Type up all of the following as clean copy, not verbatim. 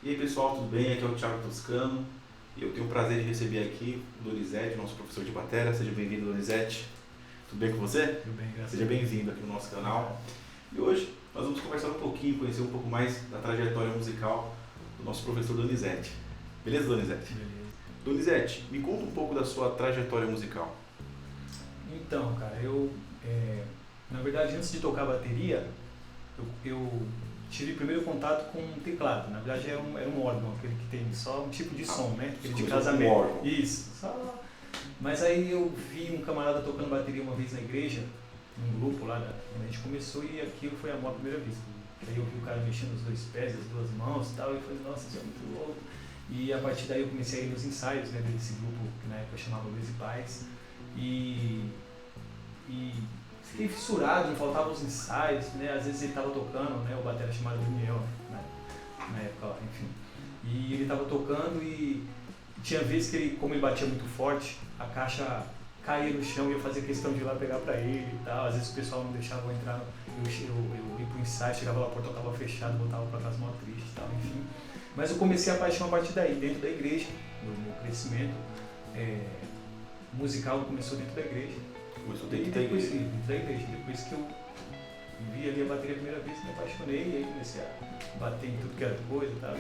E aí pessoal, tudo bem? Aqui é o Thiago Toscano e eu tenho o prazer de receber aqui o Donizete, nosso professor de batera. Seja bem-vindo, Donizete. Tudo bem com você? Tudo bem, graças Seja a Deus. bem-vindo aqui no nosso canal. E hoje nós vamos conversar um pouquinho, conhecer um pouco mais da trajetória musical do nosso professor Donizete. Beleza, Donizete? Beleza. Donizete, me conta um pouco da sua trajetória musical. Então, cara, na verdade, antes de tocar bateria, eu tive primeiro contato com um teclado. Na verdade, era um órgão, aquele que tem só um tipo de som, né? Aquele de casamento. Órgão. Isso. Mas aí eu vi um camarada tocando bateria uma vez na igreja, num grupo lá, quando a gente começou, e aquilo foi amor à primeira vista. Aí eu vi o cara mexendo os dois pés, as duas mãos e tal, e eu falei, nossa, isso é muito louco. E a partir daí eu comecei a ir nos ensaios, né, desse grupo que na época chamava Luiz e Paz. E fiquei fissurado, não faltavam os ensaios, né? Às vezes ele estava tocando, né? O batera chamado Daniel, né? Na época, enfim. E ele estava tocando e tinha vezes que ele, como ele batia muito forte, a caixa caía no chão e eu fazia questão de ir lá pegar para ele e tal. Às vezes o pessoal não deixava eu entrar, eu ia pro ensaio, chegava lá, a porta estava fechada, voltava para casa mó triste e tal, enfim. Mas eu comecei a paixão a partir daí, dentro da igreja, meu crescimento musical começou dentro da igreja. Começou dentro da igreja. Dentro da igreja. Depois que eu vi ali a bateria a primeira vez, me apaixonei e aí comecei a bater em tudo que era coisa e tal.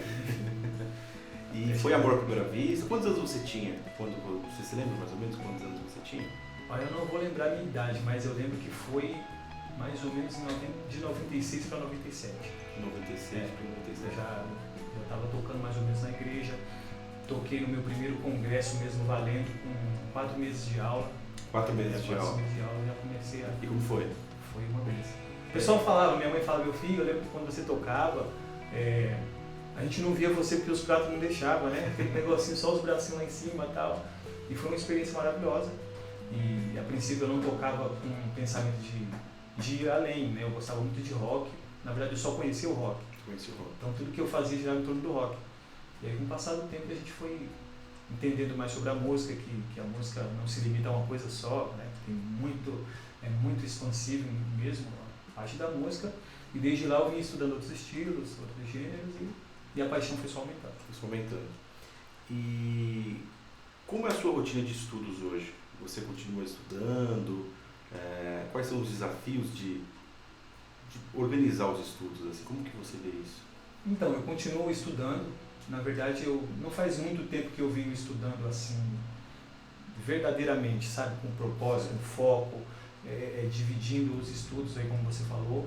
E foi amor à primeira vista? Quantos anos você tinha? Você se lembra mais ou menos quantos anos você tinha? Olha, eu não vou lembrar a minha idade, mas eu lembro que foi mais ou menos de 96 para 97. 96 para 97. Eu já estava tocando mais ou menos na igreja. Toquei no meu primeiro congresso mesmo valendo, com 4 meses de aula. 4 meses de aula? 4 meses de aula, já comecei a... E como foi? Foi uma vez. O pessoal falava, minha mãe falava, meu filho, eu lembro que quando você tocava, a gente não via você porque os pratos não deixavam, né? Aquele negocinho, só os bracinhos lá em cima e tal. E foi uma experiência maravilhosa. E a princípio eu não tocava com um pensamento de ir além, né? Eu gostava muito de rock. Na verdade eu só conhecia o rock. Então tudo que eu fazia girava em torno do rock. E aí com o passar do tempo a gente foi entendendo mais sobre a música, que a música não se limita a uma coisa só, né? É muito expansivo mesmo a parte da música. E desde lá eu vim estudando outros estilos, outros gêneros e a paixão foi só aumentando. Foi só aumentando. E como é a sua rotina de estudos hoje? Você continua estudando? Quais são os desafios de organizar os estudos? Assim, como que você vê isso? Então, eu continuo estudando. Na verdade, não faz muito tempo que eu venho estudando assim, verdadeiramente, sabe? Com propósito, com foco, dividindo os estudos, aí como você falou.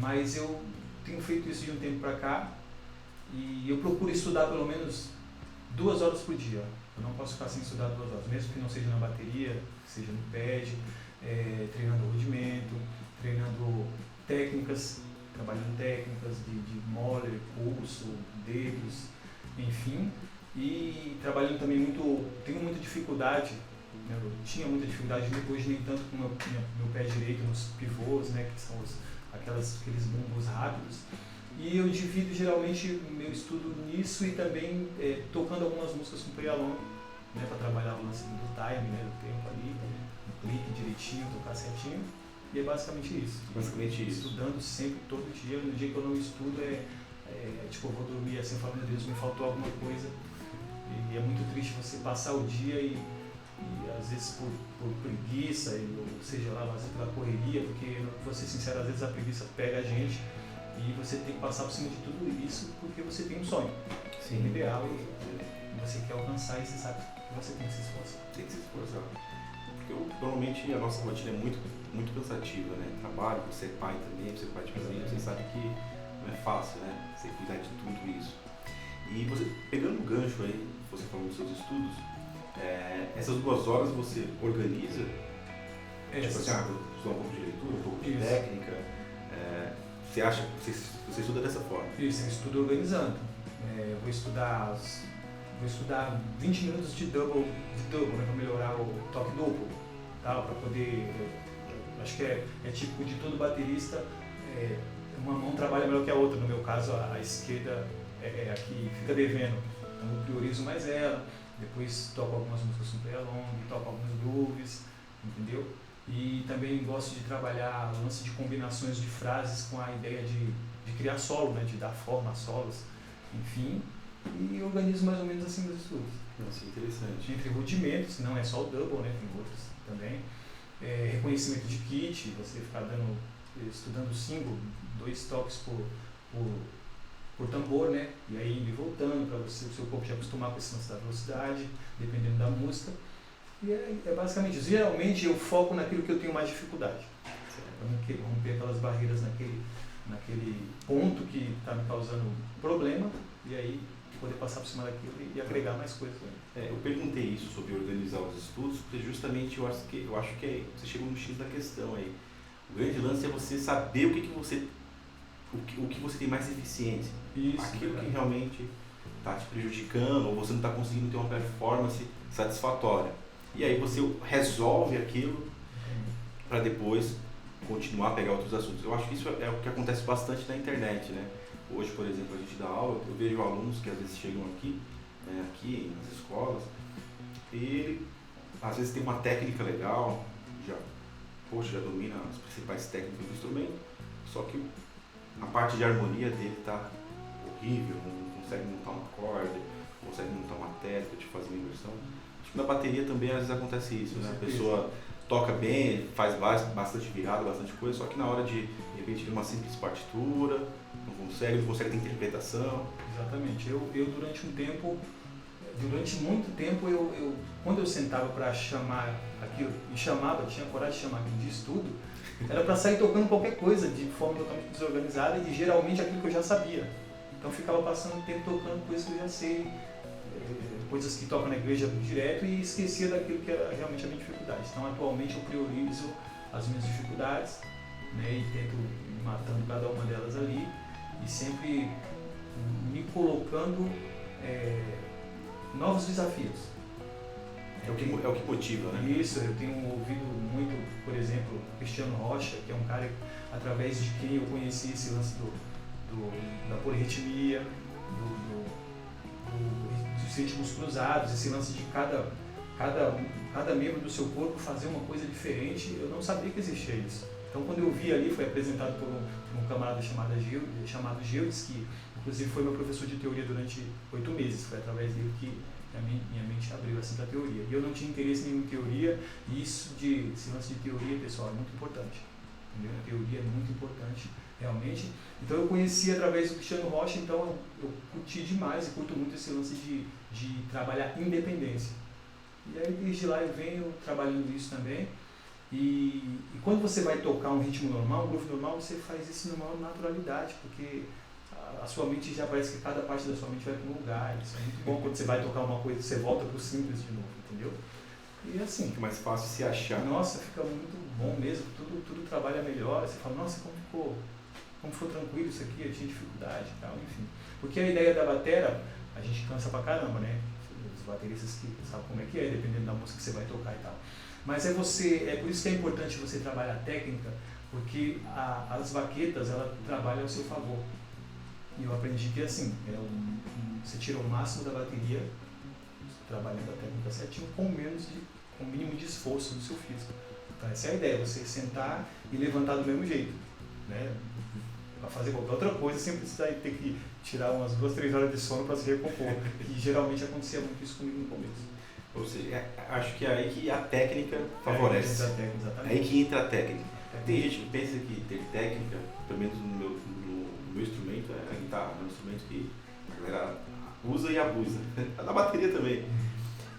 Mas eu tenho feito isso de um tempo para cá e eu procuro estudar pelo menos 2 horas por dia. Eu não posso ficar sem estudar 2 horas, mesmo que não seja na bateria, seja no pad, treinando rudimento, treinando técnicas, trabalhando técnicas de moller, pulso, dedos, enfim. E trabalhando também tenho muita dificuldade, né? Eu tinha muita dificuldade, hoje nem tanto com meu pé direito nos pivôs, né? Que são aqueles bumbos rápidos. E eu divido geralmente meu estudo nisso e também tocando algumas músicas com play along, né? Para trabalhar o lance do time, né? Do tempo ali, um clique direitinho, tocar certinho. E é basicamente isso. Basicamente isso. Estudando sempre, todo dia. No dia que eu não estudo, tipo, eu vou dormir assim, falando, meu Deus, me faltou alguma coisa. E é muito triste você passar o dia e às vezes por preguiça, ou seja lá, às vezes pela correria, porque, vou ser sincero, às vezes a preguiça pega a gente e você tem que passar por cima de tudo isso porque você tem um sonho. Sim. Um ideal e você quer alcançar e você sabe que você tem que se esforçar. Tem que se esforçar. Porque normalmente a nossa rotina é muito, muito cansativa, né? Trabalho, você é pai também, você é pai de família, você sabe que não é fácil, né? Você cuidar de tudo isso. E você, pegando o gancho aí, você falou dos seus estudos, essas 2 horas você organiza? Tipo assim, vou estudar um pouco de leitura, um pouco de técnica. Você acha que você estuda dessa forma? Isso, eu estudo organizando. Eu vou estudar 20 minutos de double, né, para melhorar o toque duplo, tá? Para poder, acho que é típico de todo baterista, uma mão trabalha melhor que a outra. No meu caso, a esquerda é a que fica devendo, então eu priorizo mais ela. Depois toco algumas músicas com play along, toco alguns grooves, entendeu? E também gosto de trabalhar o lance de combinações de frases com a ideia de criar solo, né? De dar forma a solos. enfim, e organizo mais ou menos assim meus estudos. Nossa, interessante. Entre rudimentos, não é só o double, né, tem outros também. Reconhecimento de kit, você ficar estudando single, 2 toques por tambor, né, e aí indo e voltando para o seu corpo já acostumar com esse lance da velocidade, dependendo da música. E é basicamente isso. Geralmente eu foco naquilo que eu tenho mais dificuldade, para romper aquelas barreiras naquele ponto que está me causando problema, e aí poder passar por cima daquilo e agregar mais coisas. Eu perguntei isso sobre organizar os estudos, porque justamente eu acho que você chegou no X da questão aí. O grande lance é você saber o que você tem mais eficiência. Isso, aquilo que realmente está te prejudicando, ou você não está conseguindo ter uma performance satisfatória. E aí você resolve aquilo para depois continuar a pegar outros assuntos. Eu acho que isso é o que acontece bastante na internet, né? Hoje, por exemplo, a gente dá aula, eu vejo alunos que às vezes chegam aqui nas escolas, e ele às vezes tem uma técnica legal, já domina as principais técnicas do instrumento, só que a parte de harmonia dele está horrível, não consegue montar um acorde, não consegue montar uma técnica de fazer uma inversão. Acho que na bateria também às vezes acontece isso, né? A pessoa toca bem, faz bastante virada, bastante coisa, só que na hora de repente uma simples partitura, não consegue ter interpretação. Exatamente. Eu durante muito tempo, quando eu sentava para chamar aquilo, tinha coragem de chamar aquilo de estudo, era para sair tocando qualquer coisa de forma totalmente desorganizada e geralmente aquilo que eu já sabia. Então eu ficava passando tempo tocando coisas que eu já sei, coisas que tocam na igreja direto, e esquecia daquilo que era realmente a minha dificuldade. Então atualmente eu priorizo as minhas dificuldades, né, e tento ir matando cada uma delas ali e sempre me colocando novos desafios. É o que motiva, né? Isso, eu tenho ouvido muito, por exemplo, Cristiano Rocha, que é um cara através de quem eu conheci esse lance da polirritmia, dos ritmos cruzados, esse lance de cada membro do seu corpo fazer uma coisa diferente. Eu não sabia que existia isso. Então quando eu vi ali, foi apresentado por um camarada chamado Gildes, que inclusive foi meu professor de teoria durante 8 meses, foi através dele que minha mente abriu assim para a teoria. E eu não tinha interesse nenhum em teoria, e esse lance de teoria, pessoal, é muito importante. Entendeu? A teoria é muito importante, realmente. Então eu conheci através do Cristiano Rocha, então eu curti demais e curto muito esse lance de trabalhar independência. E aí desde lá eu venho trabalhando isso também. E quando você vai tocar um ritmo normal, um groove normal, você faz isso numa naturalidade, porque a sua mente já parece que cada parte da sua mente vai para um lugar. Isso é muito bom quando você vai tocar uma coisa, você volta para o simples de novo, entendeu? E assim, fica mais fácil se achar. Nossa, fica muito bom mesmo, tudo trabalha melhor. Você fala, nossa, como ficou tranquilo isso aqui, eu tinha dificuldade e tal, enfim. Porque a ideia da batera, a gente cansa pra caramba, né? Os bateristas que sabem como é que é, dependendo da música que você vai tocar e tal. Mas é por isso que é importante você trabalhar a técnica, porque as baquetas, ela trabalham ao seu favor. E eu aprendi que assim, você tira o máximo da bateria, trabalhando a técnica certinho, com o mínimo de esforço do seu físico. Então essa é a ideia, você sentar e levantar do mesmo jeito, né? Para fazer qualquer outra coisa, sem precisar ter que tirar umas 2, 3 horas de sono para se recompor. E geralmente acontecia muito isso comigo no começo. Ou seja, acho que é aí que a técnica favorece. Exatamente. É aí que entra a técnica. Tem gente que pensa que ter técnica, pelo menos no meu instrumento, é a guitarra, é um instrumento que a galera usa e abusa. Na bateria também.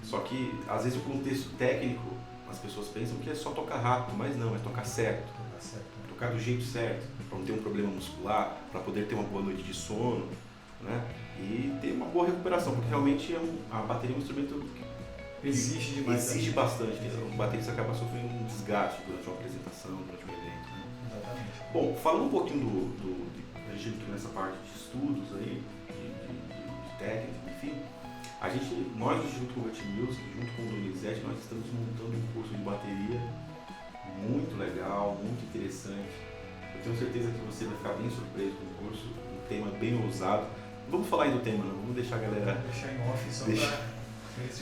Só que, às vezes, o contexto técnico, as pessoas pensam que é só tocar rápido, mas não, é tocar certo. Tocar do jeito certo, para não ter um problema muscular, para poder ter uma boa noite de sono, né? E ter uma boa recuperação, porque realmente a bateria é um instrumento que exige demais. Exige bastante. O baterista acaba sofrendo um desgaste durante uma apresentação, durante um evento. Né? Exatamente. Bom, falando um pouquinho a gente entrou nessa parte de estudos aí, de técnica, enfim, nós do Instituto Convert Music, junto com o Donizete, nós estamos montando um curso de bateria muito legal, muito interessante. Eu tenho certeza que você vai ficar bem surpreso com o curso, um tema bem ousado. Vamos falar aí do tema, não? Vamos deixar a galera... Deixar em off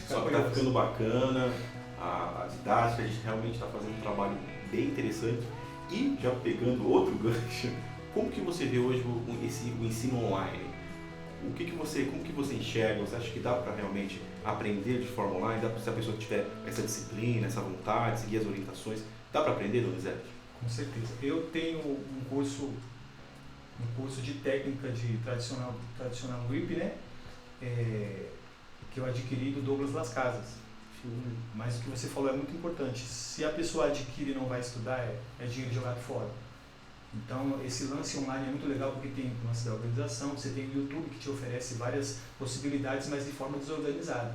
só que tá ficando bacana, a didática, a gente realmente está fazendo um trabalho bem interessante. E, já pegando outro gancho, como que você vê hoje o ensino online? como que você enxerga? Você acha que dá para realmente aprender de forma online? Dá para, se a pessoa tiver essa disciplina, essa vontade, seguir as orientações, dá para aprender, Donizete? Com certeza. Eu tenho um curso de técnica de tradicional whip, né? Que eu adquiri do Douglas Las Casas. Mas o que você falou é muito importante. Se a pessoa adquire e não vai estudar, é dinheiro jogado fora. Então, esse lance online é muito legal porque tem o lance da organização, você tem o YouTube que te oferece várias possibilidades, mas de forma desorganizada.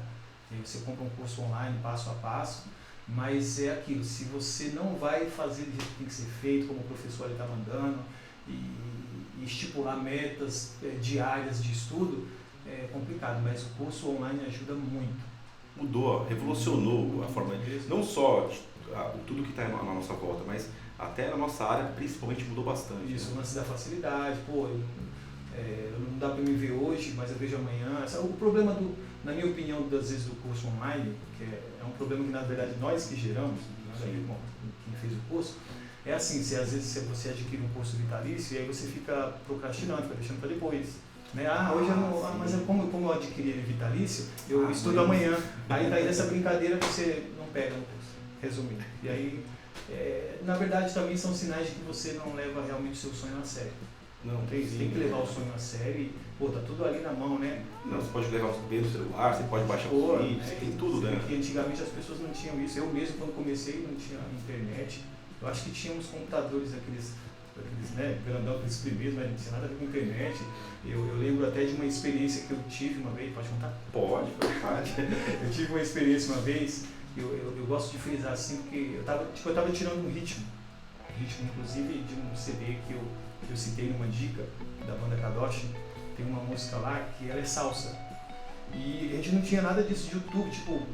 E aí você compra um curso online, passo a passo, mas é aquilo, se você não vai fazer do jeito que tem que ser feito, como o professor está mandando, e estipular metas diárias de estudo, é complicado, mas o curso online ajuda muito. Mudou, revolucionou a forma, não só tudo que está na nossa volta, mas até na nossa área, principalmente, mudou bastante. Isso, o lance da facilidade, não dá para me ver hoje, mas eu vejo amanhã. O problema, na minha opinião, das vezes do curso online, que é um problema que na verdade nós que geramos, quem fez o curso, é assim, às vezes você adquire um curso vitalício e aí você fica procrastinando, fica deixando para depois. Né? Hoje eu não, mas como eu adquiri ele vitalício, eu estudo amanhã. Aí daí nessa brincadeira você não pega no curso, resumindo. E aí, na verdade, também são sinais de que você não leva realmente o seu sonho a sério. Não, tem que levar o sonho a sério e, tá tudo ali na mão, né? Não, você pode levar pelo celular, você pode baixar o vídeo, você tem tudo, né? Porque antigamente as pessoas não tinham isso. Eu mesmo, quando comecei, não tinha internet. Eu acho que tinha uns computadores, aqueles grandão, aqueles primeiros, mas não tinha nada a ver com internet. Eu lembro até de uma experiência que eu tive uma vez, pode contar? Pode. Eu tive uma experiência uma vez, eu gosto de frisar assim, porque eu tava tirando um ritmo inclusive de um CD que eu citei numa dica da banda Kadoshi, tem uma música lá que ela é salsa. E a gente não tinha nada disso de YouTube,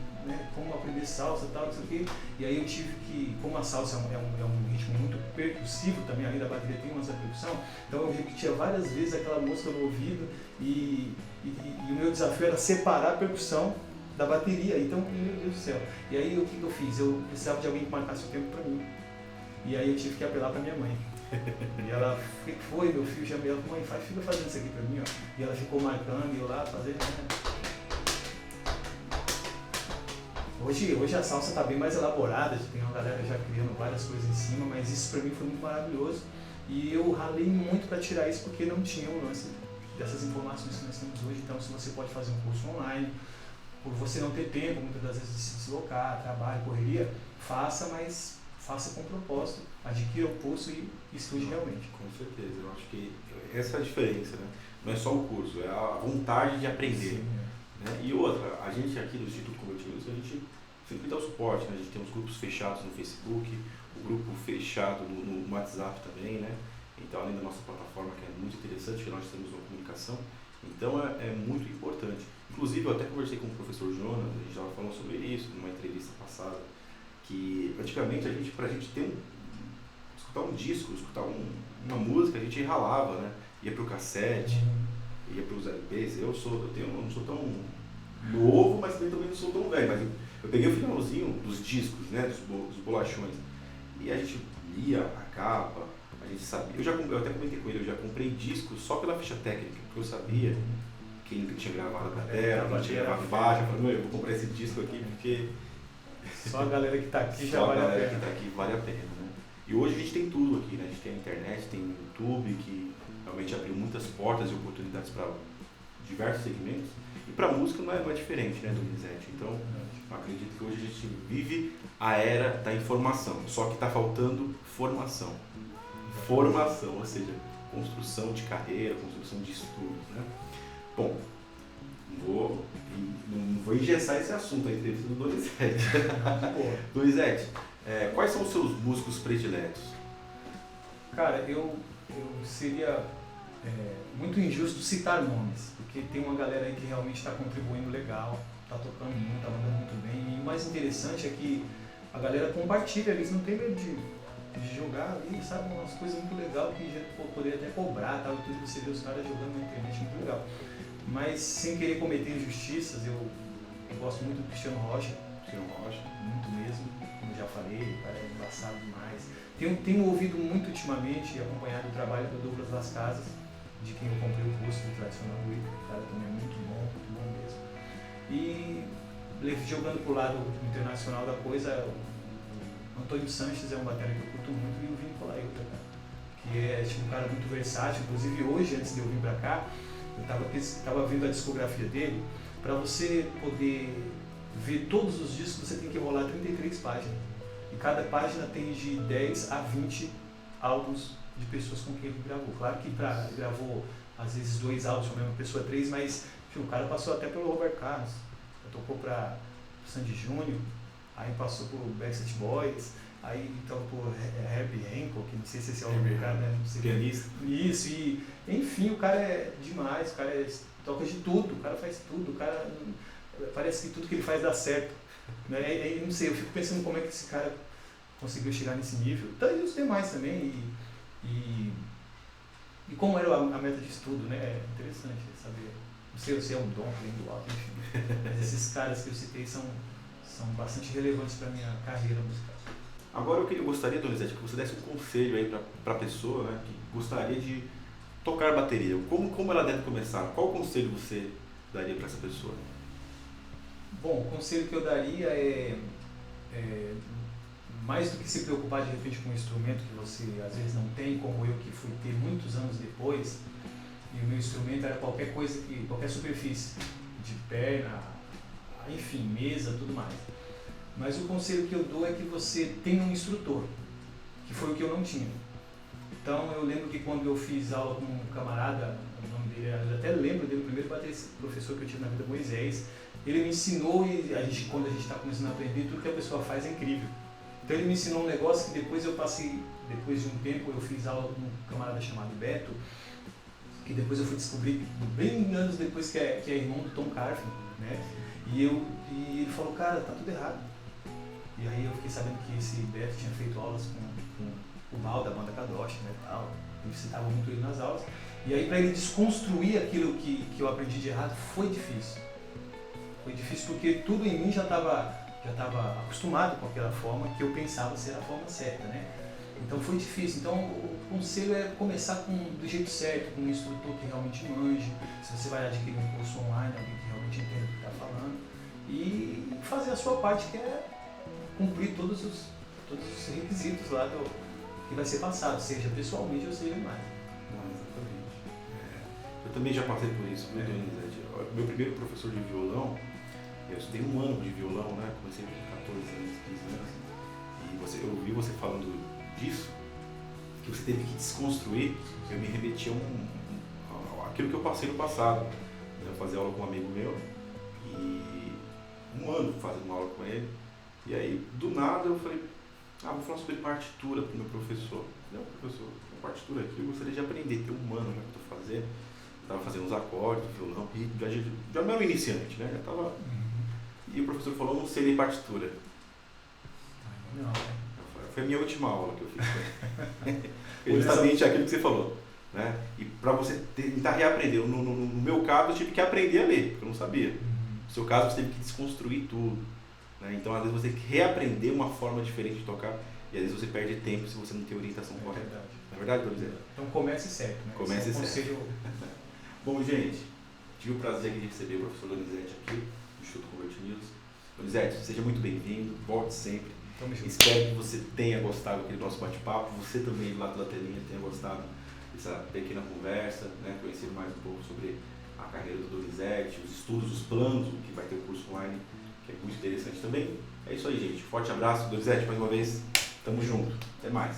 como aprender salsa e tal, não sei o quê. E aí eu tive que, como a salsa é um ritmo muito percussivo também, além da bateria tem uma percussão, então eu repetia várias vezes aquela música no ouvido e o meu desafio era separar a percussão da bateria. Então, meu Deus do céu. E aí o que eu fiz? Eu precisava de alguém que marcasse o tempo para mim. E aí eu tive que apelar para minha mãe. E ela, o que foi, meu filho? Chamei ela, mãe, fica fazendo isso aqui para mim, ó. E ela ficou marcando e eu lá fazendo. Hoje a salsa está bem mais elaborada, tem uma galera já criando várias coisas em cima, mas isso para mim foi muito maravilhoso. E eu ralei muito para tirar isso porque não tinha o lance dessas informações que nós temos hoje. Então, se você pode fazer um curso online, por você não ter tempo, muitas das vezes de se deslocar, trabalho, correria, faça, mas faça com propósito, adquira o curso e estude realmente. Com certeza, eu acho que essa é a diferença, né? Não é só o curso, é a vontade de aprender. Sim, né? E outra, a gente aqui do Instituto Convertidos, a gente sempre dá o suporte, né? A gente tem os grupos fechados no Facebook, o grupo fechado no WhatsApp também, né? Então, além da nossa plataforma, que é muito interessante, que nós temos uma comunicação, então é muito importante. Inclusive, eu até conversei com o professor Jonas, a gente estava falando sobre isso numa entrevista passada, que antigamente pra gente escutar um disco, escutar uma música, a gente ralava, né? Ia pro cassete, ia pros LPs. Eu não sou tão novo, mas também não sou tão velho, mas eu peguei o finalzinho dos discos, né? Dos bolachões, e a gente lia a capa, a gente sabia, eu até comentei com ele, eu já comprei discos só pela ficha técnica, porque eu sabia quem tinha gravado a bateria, quem tinha gravado baixo. Eu falei, eu vou comprar esse disco aqui porque só a galera que está aqui já só vale a pena. A galera que está aqui vale a pena, né? E hoje a gente tem tudo aqui, né? A gente tem a internet, tem o YouTube, que realmente abriu muitas portas e oportunidades para diversos segmentos. E para a música não é diferente, né, Donizete? Então, eu acredito que hoje a gente vive a era da informação, só que está faltando formação. Formação, ou seja, construção de carreira, construção de estudos, né? Bom, não vou engessar esse assunto, a entrevista do Donizete. Donizete, quais são os seus músicos prediletos? Cara, eu seria muito injusto citar nomes, porque tem uma galera aí que realmente está contribuindo legal, está tocando muito, está mandando muito bem. E o mais interessante é que a galera compartilha, eles não têm medo de jogar ali, sabe, umas coisas muito legais que já poderia até cobrar, tal, tudo você vê os caras jogando na internet, muito legal. Mas sem querer cometer injustiças, eu gosto muito do Cristiano Rocha. Muito mesmo, como eu já falei, o cara é embaçado demais. Tenho ouvido muito ultimamente e acompanhado o trabalho do Douglas Las Casas, de quem eu comprei o curso do tradicional Wii. O cara também é muito bom mesmo. E jogando pro lado internacional da coisa, o Antônio Sanches é um batera que eu curto muito, e o Vini Colaiuta, cara, que é tipo um cara muito versátil. Inclusive hoje, antes de eu vir pra cá, eu tava vendo a discografia dele. Para você poder ver todos os discos, você tem que rolar 33 páginas. E cada página tem de 10 a 20 álbuns de pessoas com quem ele gravou. Claro que ele gravou, às vezes, 2 álbuns com a mesma pessoa, 3, mas o cara passou até pelo Roberto Carlos, tocou para Sandy Júnior, aí passou por Backstreet Boys, aí tocou por Herbie Hancock, que não sei se esse é o nome do cara, né? Não sei. Pianista. Isso, e enfim, o cara é demais, o cara toca de tudo, o cara faz tudo, o cara parece que tudo que ele faz dá certo. Né? Não sei, eu fico pensando como é que esse cara conseguiu chegar nesse nível. E os demais também, e como era a meta de estudo, né? É interessante saber. Não sei se é um dom, vem do alto, enfim. Mas esses caras que eu citei são bastante relevantes para a minha carreira musical. Agora eu gostaria, Donizete, que você desse um conselho aí para a pessoa, né, que gostaria de tocar bateria. Como ela deve começar? Qual conselho você daria para essa pessoa? Bom, o conselho que eu daria é mais do que se preocupar de repente com um instrumento que você às vezes não tem, como eu que fui ter muitos anos depois, e o meu instrumento era qualquer coisa, qualquer superfície, de perna, enfim, mesa, tudo mais. Mas o conselho que eu dou é que você tenha um instrutor, que foi o que eu não tinha. Então eu lembro que quando eu fiz aula com um camarada, o nome dele, eu até lembro dele, o primeiro professor que eu tive na vida, Moisés, ele me ensinou, e quando a gente está começando a aprender, tudo que a pessoa faz é incrível. Então ele me ensinou um negócio que depois eu passei, depois de um tempo eu fiz aula com um camarada chamado Beto, que depois eu fui descobrir, bem anos depois, que é irmão do Tom Carfin, né? E ele falou, cara, tá tudo errado. E aí eu fiquei sabendo que esse Beto tinha feito aulas com o Mal da banda Kadosh, né, tal. Ele citava muito ele nas aulas. E aí para ele desconstruir aquilo que eu aprendi de errado foi difícil. Foi difícil porque tudo em mim já estava acostumado com aquela forma que eu pensava ser a forma certa, né? Então foi difícil. Então o conselho é começar do jeito certo, com um instrutor que realmente manje. Se você vai adquirir um curso online, alguém que realmente entenda o que está falando, e fazer a sua parte, que é cumprir todos os requisitos lá que vai ser passado, seja pessoalmente ou seja mais. Não, exatamente. Eu também já passei por isso, viu, Donizete? Meu primeiro professor de violão, eu estudei 1 ano de violão, né? Comecei com 14 anos, 15 anos. E eu ouvi você falando disso, que você teve que desconstruir. Eu me remeti àquilo que eu passei no passado. Eu fazia aula com um amigo meu, e 1 ano fazendo uma aula com ele. E aí, do nada, eu falei, vou falar sobre partitura para o meu professor. Não, professor, uma partitura aqui, eu gostaria de aprender, tem 1 ano já que eu estou fazendo. Estava fazendo uns acordes do violão, e já não era um iniciante, né? Já tava... E o professor falou, não sei ler partitura. Não. Foi a minha última aula que eu fiz. Justamente aquilo que você falou. Né? E para você tentar reaprender. No meu caso, eu tive que aprender a ler, porque eu não sabia. No seu caso, você teve que desconstruir tudo. Né? Então, às vezes, você tem que reaprender uma forma diferente de tocar, e às vezes você perde tempo se você não tem orientação correta. Verdade. Não é verdade, por exemplo? Então comece certo, né? Comece certo. Conselho... Bom, gente, tive o prazer de receber o professor Donizete aqui, do Instituto Convert News. Donizete, seja muito bem-vindo, volte sempre. Espero que você tenha gostado aqui do nosso bate-papo, você também lá pela telinha tenha gostado dessa pequena conversa, né? Conhecer mais um pouco sobre a carreira do Donizete, os estudos, os planos, o que vai ter o curso online, que é muito interessante também. É isso aí, gente. Forte abraço, Donizete, mais uma vez. Tamo junto. Até mais.